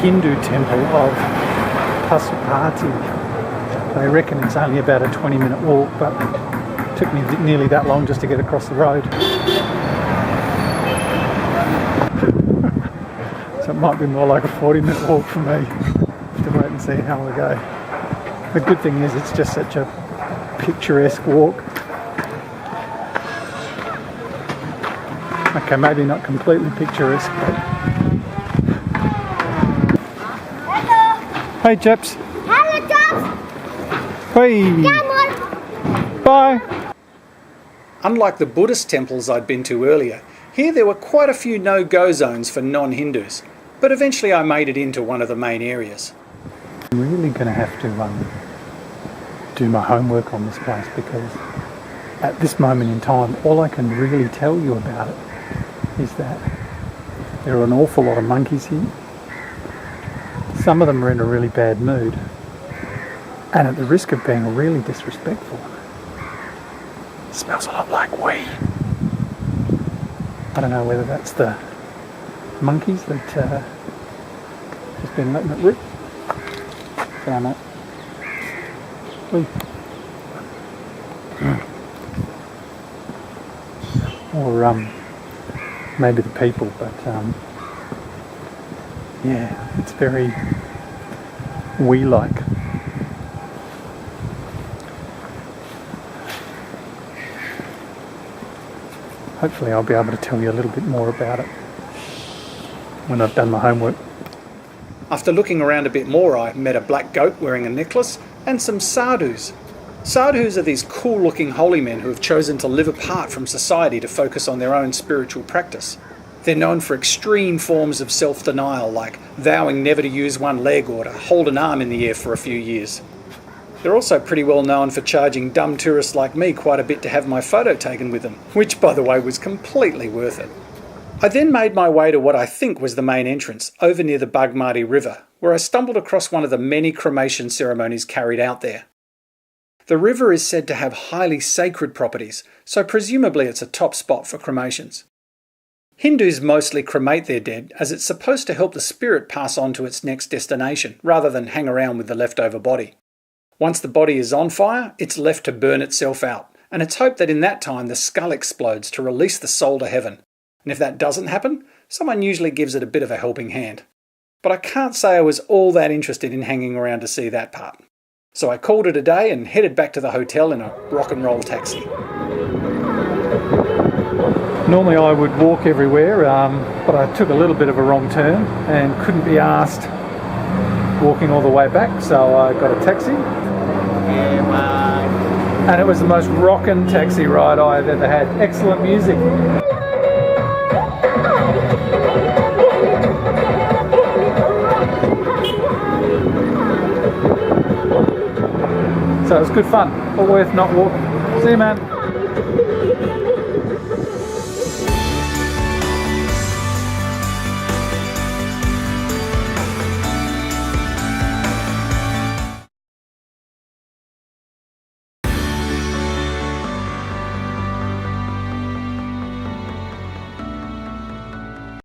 Hindu temple of Pasupati. They reckon it's only about a 20-minute walk, but it took me nearly that long just to get across the road. So it might be more like a 40-minute walk for me. Have to wait and see how I go. The good thing is it's just such a picturesque walk. Okay, maybe not completely picturesque, but... Hello! Hey, chaps! Hello, chaps! Hey! Come on! Bye! Unlike the Buddhist temples I'd been to earlier, here there were quite a few no-go zones for non-Hindus, but eventually I made it into one of the main areas. I'm really going to have to do my homework on this place, because at this moment in time all I can really tell you about it is that there are an awful lot of monkeys here. Some of them are in a really bad mood, and at the risk of being really disrespectful, it smells a lot like wee. I don't know whether that's the monkeys that just been letting it rip. Down that. Or maybe the people, but yeah, it's very wee-like. Hopefully I'll be able to tell you a little bit more about it when I've done my homework. After looking around a bit more, I met a black goat wearing a necklace and some sadhus. Sadhus are these cool-looking holy men who have chosen to live apart from society to focus on their own spiritual practice. They're known for extreme forms of self-denial, like vowing never to use one leg or to hold an arm in the air for a few years. They're also pretty well known for charging dumb tourists like me quite a bit to have my photo taken with them, which, by the way, was completely worth it. I then made my way to what I think was the main entrance, over near the Bagmati River, where I stumbled across one of the many cremation ceremonies carried out there. The river is said to have highly sacred properties, so presumably it's a top spot for cremations. Hindus mostly cremate their dead, as it's supposed to help the spirit pass on to its next destination, rather than hang around with the leftover body. Once the body is on fire, it's left to burn itself out, and it's hoped that in that time the skull explodes to release the soul to heaven. And if that doesn't happen, someone usually gives it a bit of a helping hand. But I can't say I was all that interested in hanging around to see that part. So I called it a day and headed back to the hotel in a rock and roll taxi. Normally I would walk everywhere, but I took a little bit of a wrong turn and couldn't be asked walking all the way back, so I got a taxi. And it was the most rockin' taxi ride I've ever had. Excellent music. So it was good fun, but worth not walking. See you, man.